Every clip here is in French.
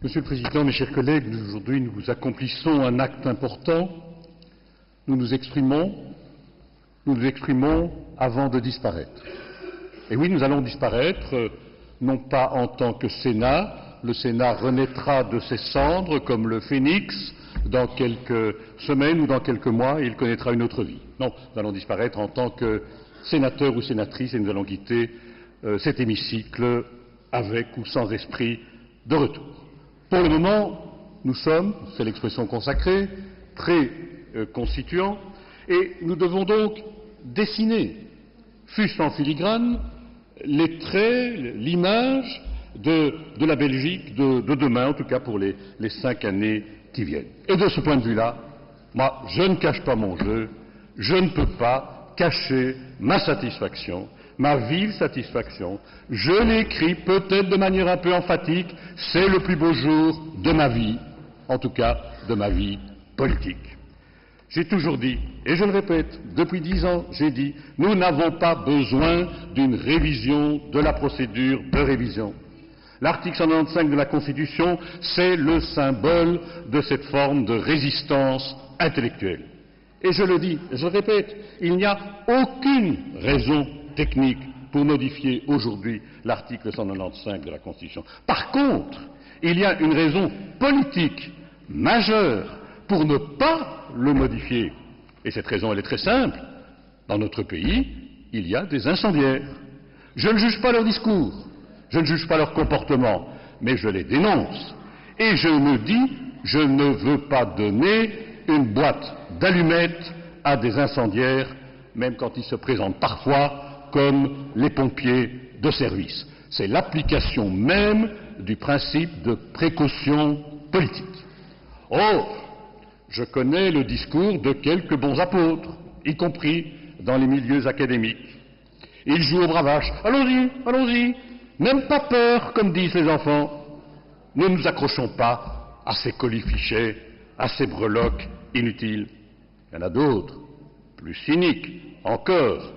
Monsieur le Président, mes chers collègues, aujourd'hui nous accomplissons un acte important. Nous nous exprimons avant de disparaître. Et oui, nous allons disparaître, non pas en tant que Sénat. Le Sénat renaîtra de ses cendres comme le phénix dans quelques semaines ou dans quelques mois, et il connaîtra une autre vie. Non, nous allons disparaître en tant que sénateurs ou sénatrices, et nous allons quitter cet hémicycle avec ou sans esprit de retour. Pour le moment, nous sommes, c'est l'expression consacrée, très constituants, et nous devons donc dessiner, fût-ce en filigrane, les traits, l'image de la Belgique de demain, en tout cas pour les 5 années qui viennent. Et de ce point de vue-là, moi, je ne cache pas mon jeu, je ne peux pas cacher ma satisfaction, ma vive satisfaction. Je l'écris peut-être de manière un peu emphatique, c'est le plus beau jour de ma vie, en tout cas de ma vie politique. J'ai toujours dit, et je le répète, depuis 10 ans, j'ai dit, nous n'avons pas besoin d'une révision de la procédure de révision. L'article 195 de la Constitution, c'est le symbole de cette forme de résistance intellectuelle. Et je le dis, je le répète, il n'y a aucune raison technique pour modifier aujourd'hui l'article 195 de la Constitution. Par contre, il y a une raison politique majeure pour ne pas le modifier. Et cette raison, elle est très simple. Dans notre pays, il y a des incendiaires. Je ne juge pas leur discours, je ne juge pas leur comportement, mais je les dénonce. Et je me dis, je ne veux pas donner une boîte d'allumettes à des incendiaires, même quand ils se présentent parfois comme les pompiers de service. C'est l'application même du principe de précaution politique. Or, je connais le discours de quelques bons apôtres, y compris dans les milieux académiques. Ils jouent au bravache. Allons-y, allons-y. N'aime pas peur, comme disent les enfants. Ne nous accrochons pas à ces colifichets, à ces breloques inutiles. Il y en a d'autres, plus cyniques encore,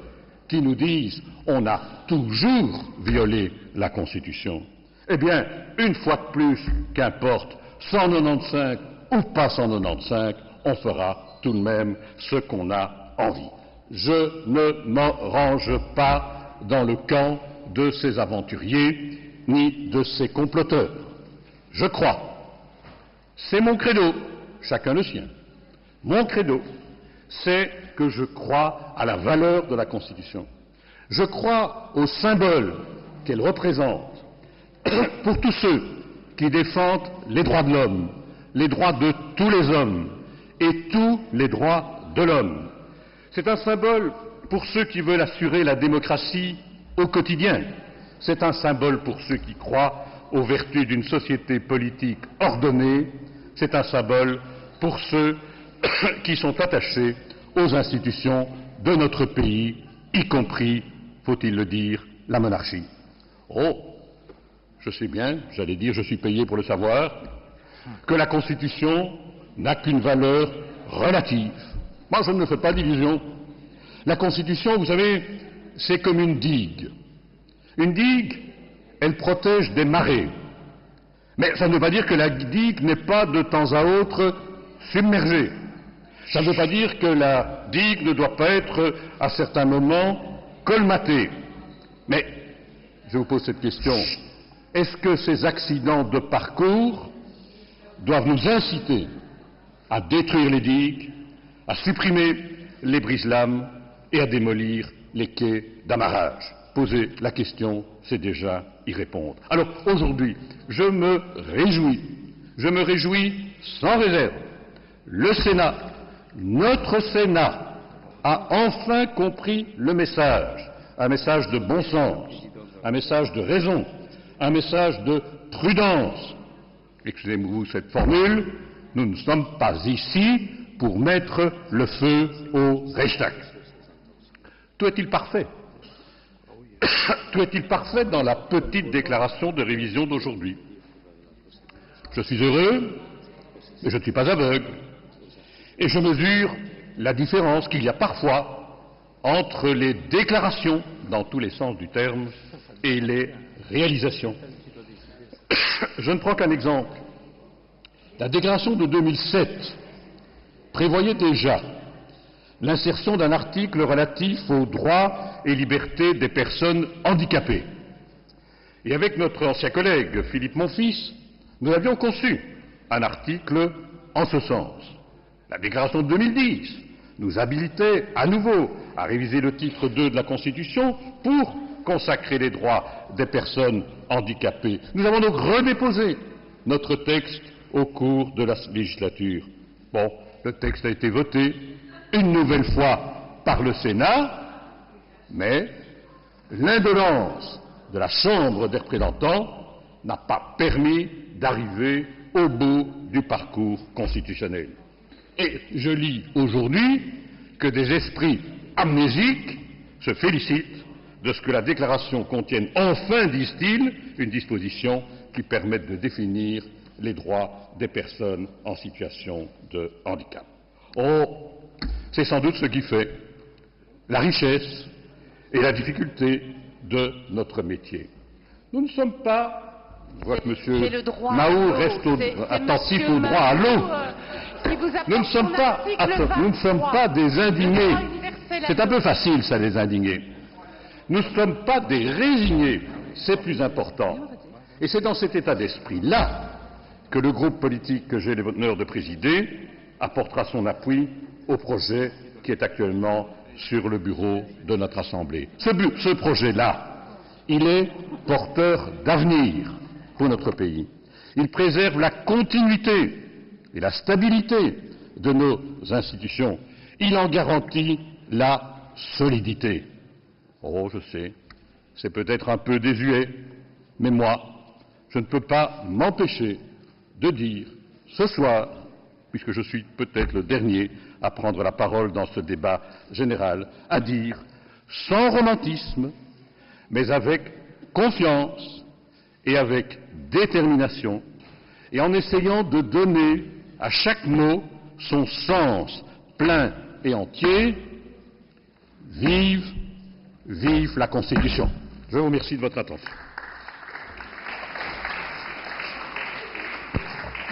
qui nous disent « on a toujours violé la Constitution ». Eh bien, une fois de plus, qu'importe, 195 ou pas 195, on fera tout de même ce qu'on a envie. Je ne m'en range pas dans le camp de ces aventuriers ni de ces comploteurs. Je crois, c'est mon credo, chacun le sien. Mon credo, c'est que je crois à la valeur de la Constitution. Je crois au symbole qu'elle représente pour tous ceux qui défendent les droits de l'homme, les droits de tous les hommes et tous les droits de l'homme. C'est un symbole pour ceux qui veulent assurer la démocratie au quotidien. C'est un symbole pour ceux qui croient aux vertus d'une société politique ordonnée. C'est un symbole pour ceux qui sont attachés aux institutions de notre pays, y compris, faut-il le dire, la monarchie. Oh, je sais bien, j'allais dire, je suis payé pour le savoir, que la Constitution n'a qu'une valeur relative. Moi, je ne me fais pas d'illusions. La Constitution, vous savez, c'est comme une digue. Une digue, elle protège des marées. Mais ça ne veut pas dire que la digue n'est pas de temps à autre submergée. Ça ne veut pas dire que la digue ne doit pas être, à certains moments, colmatée. Mais, je vous pose cette question, est-ce que ces accidents de parcours doivent nous inciter à détruire les digues, à supprimer les brise-lames et à démolir les quais d'amarrage? Poser la question, c'est déjà y répondre. Alors, aujourd'hui, je me réjouis sans réserve. Le Sénat, notre Sénat, a enfin compris le message, un message de bon sens, un message de raison, un message de prudence. Excusez-moi cette formule, nous ne sommes pas ici pour mettre le feu au Reichstag. Tout est-il parfait? Tout est-il parfait dans la petite déclaration de révision d'aujourd'hui? Je suis heureux, mais je ne suis pas aveugle. Et je mesure la différence qu'il y a parfois entre les déclarations, dans tous les sens du terme, et les réalisations. Je ne prends qu'un exemple. La déclaration de 2007 prévoyait déjà l'insertion d'un article relatif aux droits et libertés des personnes handicapées. Et avec notre ancien collègue Philippe Monfils, nous avions conçu un article en ce sens. La déclaration de 2010 nous habilitait à nouveau à réviser le titre 2 de la Constitution pour consacrer les droits des personnes handicapées. Nous avons donc redéposé notre texte au cours de la législature. Bon, le texte a été voté une nouvelle fois par le Sénat, mais l'indolence de la Chambre des représentants n'a pas permis d'arriver au bout du parcours constitutionnel. Et je lis aujourd'hui que des esprits amnésiques se félicitent de ce que la déclaration contienne enfin, disent-ils, une disposition qui permette de définir les droits des personnes en situation de handicap. Oh, c'est sans doute ce qui fait la richesse et la difficulté de notre métier. Nous ne sommes pas... Je vois que M. Mahou reste attentif au droit à l'eau. Nous ne sommes pas des indignés. C'est un peu facile, ça, les indignés. Nous ne sommes pas des résignés. C'est plus important. Et c'est dans cet état d'esprit-là que le groupe politique que j'ai l'honneur de présider apportera son appui au projet qui est actuellement sur le bureau de notre Assemblée. Ce projet-là, il est porteur d'avenir pour notre pays. Il préserve la continuité et la stabilité de nos institutions. Il en garantit la solidité. Oh, je sais, c'est peut-être un peu désuet, mais moi, je ne peux pas m'empêcher de dire ce soir, puisque je suis peut-être le dernier à prendre la parole dans ce débat général, à dire, sans romantisme, mais avec confiance et avec détermination, et en essayant de donner à chaque mot son sens plein et entier, vive la Constitution. Je vous remercie de votre attention.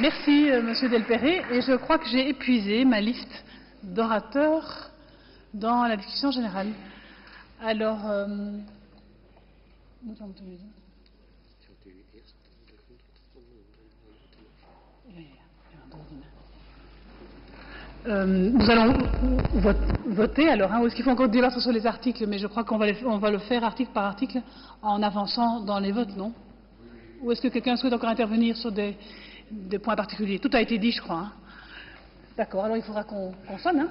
Merci, Monsieur Delperret. Et je crois que j'ai épuisé ma liste d'orateurs dans la discussion générale. Alors, nous allons voter. Alors, est-ce qu'il faut encore débattre sur les articles? Mais je crois qu'on va le faire article par article en avançant dans les votes, non? Ou est-ce que quelqu'un souhaite encore intervenir sur des points particuliers? Tout a été dit, je crois. Hein. D'accord, alors il faudra qu'on sonne. Hein.